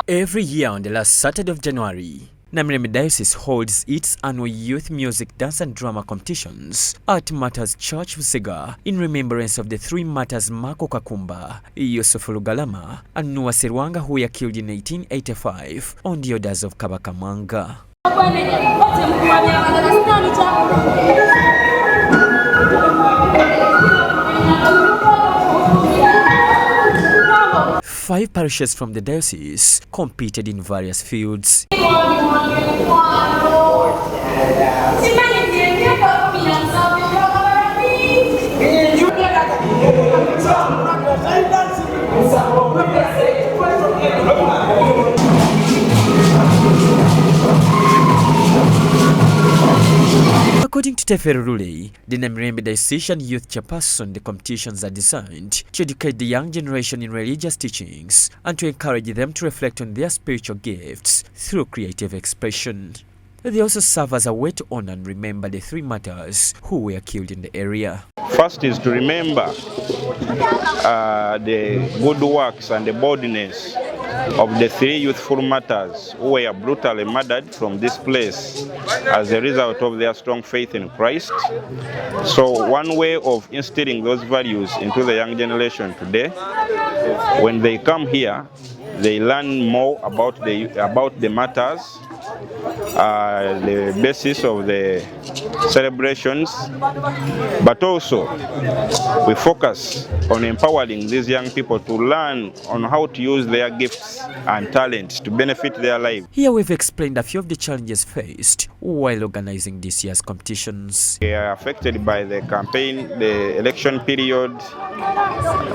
Every year on the last Saturday of January, Namirembe Diocese holds its annual youth music, dance and drama competitions at Martyrs Church Busega in remembrance of the three martyrs Marco Kakumba, Yusuf Lugalama and Noah Serwanga, who were killed in 1885 on the orders of Kabakamanga. 5 parishes from the diocese competed in various fields. According to Tefer Rule, the Namirembe Diocesan Youth chairperson, the competitions are designed to educate the young generation in religious teachings and to encourage them to reflect on their spiritual gifts through creative expression. They also serve as a way to honor and remember the 3 martyrs who were killed in the area. First is to remember the good works and the boldness of the 3 youthful martyrs who were brutally murdered from this place as a result of their strong faith in Christ. So one way of instilling those values into the young generation today, when they come here, they learn more about the martyrs, the basis of the celebrations, but also we focus on empowering these young people to learn on how to use their gifts and talents to benefit their lives. Here we've explained a few of the challenges faced while organizing this year's competitions. They are affected by the campaign, the election period.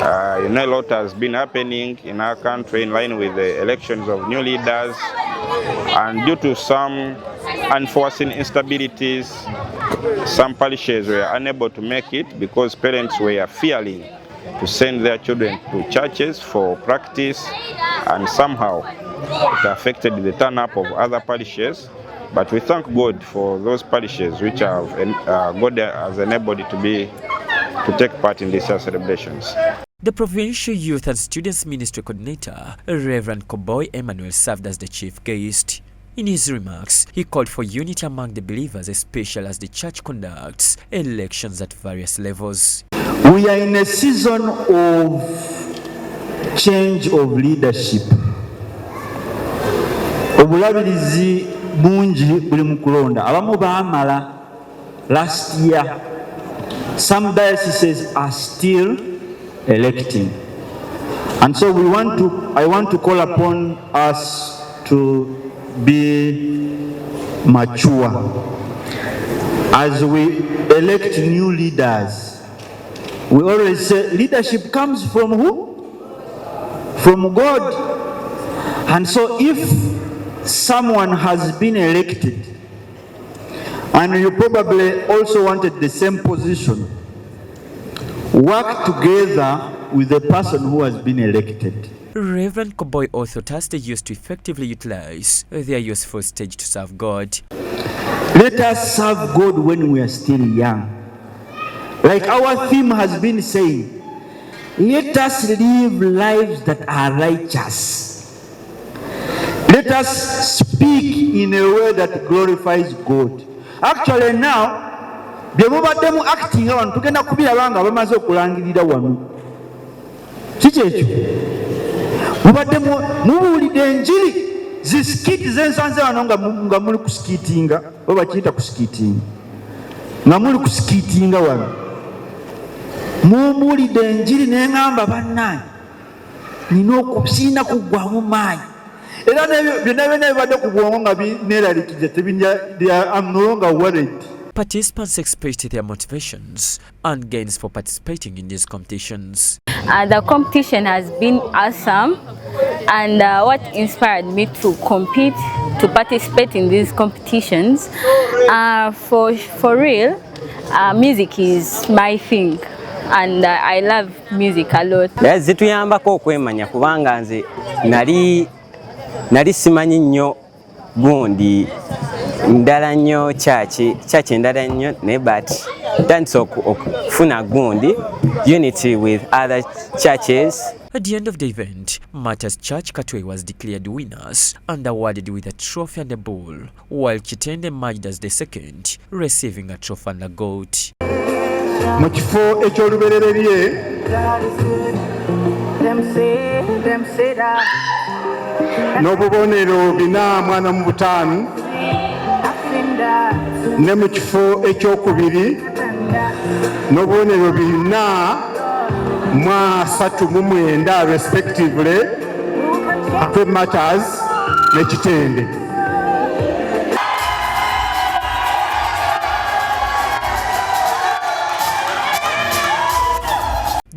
A lot has been happening in our country in line with the elections of new leaders, and due to some unforeseen instabilities, some parishes were unable to make it because parents were fearing to send their children to churches for practice, and somehow it affected the turn-up of other parishes. But we thank God for those parishes which have God has enabled to take part in these celebrations. The Provincial Youth and Students Ministry Coordinator, Reverend Koboi Emmanuel, served as the chief guest. In his remarks, he called for unity among the believers, especially as the church conducts elections at various levels. We are in a season of change of leadership. Obulabirizi bungi buli mu kulonda. Abamu baamala last year. Some dioceses are still electing. And so I want to call upon us to be mature as we elect new leaders. We always say leadership comes from who? From God. And so if someone has been elected and you probably also wanted the same position, work together with the person who has been elected. Reverend Koboi also tasked the youth to effectively utilize their useful stage to serve God. Let us serve God when we are still young. Like our theme has been saying, let us live lives that are righteous. Let us speak in a way that glorifies God. Actually now, the mubademu acting on tugenda kubirabanga bamaze okulangirira wano. Kikyekyo. Mubadde mubuulidde enjiri zisikiti zensanze wano nga muli kusikitinga, oba kiyita kusikitinga. Nga muli kusikitinga wano. Mumuulidde enjiri neŋŋamba bannange nina okusiina kuggwamu maanyi. Era byonna bibadde ku bwongo nga bineeraliikiriza I'm no longer worried. Participants expressed their motivations and gains for participating in these competitions. The competition has been awesome, and what inspired me to compete, to participate in these competitions, for real, music is my thing, and I love music a lot. Zituyambako okwemanya kubanga nze nali simanyi nnyo gundi ndala nnyo church ndala nnyo ne but ntandise okufuna gundi unity with other churches At the end of the event, Martyrs Church Katwe was declared winners and awarded with a trophy and a bull, while Kitende emerged as the second, receiving a trophy and a goat. Mu kifo eky'oluberererye n'obubonero 455 ne mu kifo ekyokubiri n'obubonero 439 respectively Katwe Martyrs ne Kitende.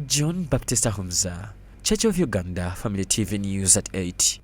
John Baptista Humza, Church of Uganda, Family TV News at 8.